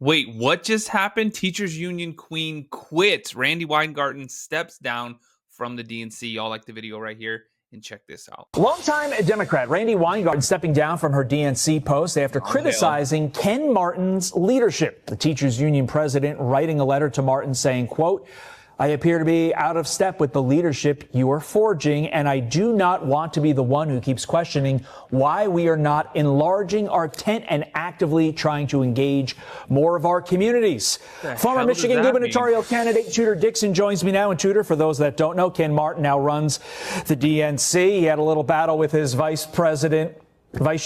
Wait, what just happened? Teachers Union Queen quits. Randi Weingarten steps down from the DNC. Y'all like the video right here? And check this out. Longtime Democrat Randi Weingarten stepping down from her DNC post after criticizing Ken Martin's leadership. The teachers union president writing a letter to Martin saying, quote, I appear to be out of step with the leadership you are forging, and I do not want to be the one who keeps questioning why we are not enlarging our tent and actively trying to engage more of our communities. Former Michigan gubernatorial candidate Tudor Dixon joins me now. And Tudor, for those that don't know, Ken Martin now runs the DNC. He had a little battle with his vice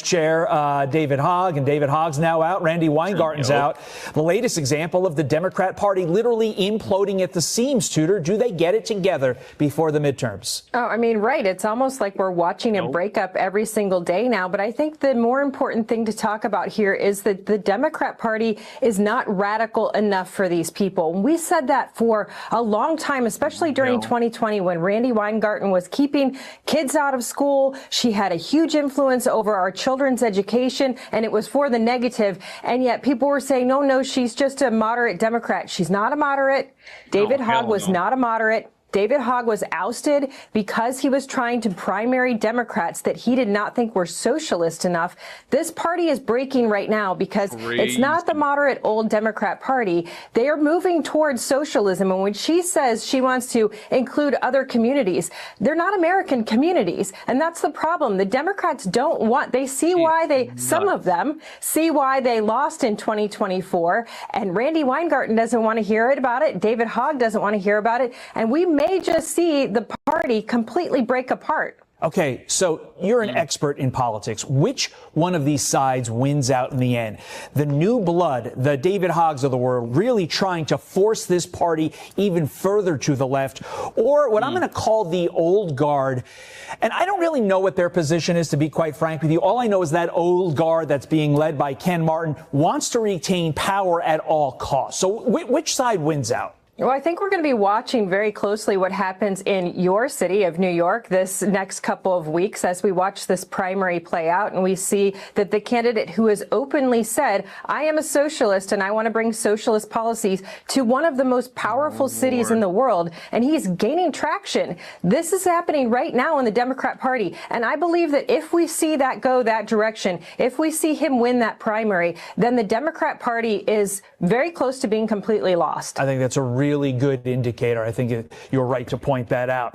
chair, David Hogg, and David Hogg's now out. Randi Weingarten's out. The latest example of the Democrat Party literally imploding at the seams, Tudor. Do they get it together before the midterms? Oh, I mean, right. It's almost like we're watching a breakup every single day now. But I think the more important thing to talk about here is that the Democrat Party is not radical enough for these people. We said that for a long time, especially during 2020 when Randi Weingarten was keeping kids out of school. She had a huge influence over our children's education, and it was for the negative. And yet people were saying, no, she's just a moderate Democrat. She's not a moderate. David Hogg was not a moderate. David Hogg was ousted because he was trying to primary Democrats that he did not think were socialist enough. This party is breaking right now because it's not the moderate old Democrat Party. They are moving towards socialism. And when she says she wants to include other communities, they're not American communities. And that's the problem. The Democrats don't want, they see why some of them see why they lost in 2024. And Randi Weingarten doesn't want to hear about it. David Hogg doesn't want to hear about it. And we may just see the party completely break apart. Okay, so you're an expert in politics. Which one of these sides wins out in the end? The new blood, the David Hoggs of the world, really trying to force this party even further to the left, or what I'm going to call the old guard. And I don't really know what their position is, to be quite frank with you. All I know is that old guard that's being led by Ken Martin wants to retain power at all costs. So which side wins out? Well, I think we're going to be watching very closely what happens in your city of New York this next couple of weeks as we watch this primary play out. And we see that the candidate who has openly said, I am a socialist and I want to bring socialist policies to one of the most powerful cities in the world. And he's gaining traction. This is happening right now in the Democrat Party. And I believe that if we see that go that direction, if we see him win that primary, then the Democrat Party is very close to being completely lost. I think that's a really good indicator. I think you're right to point that out.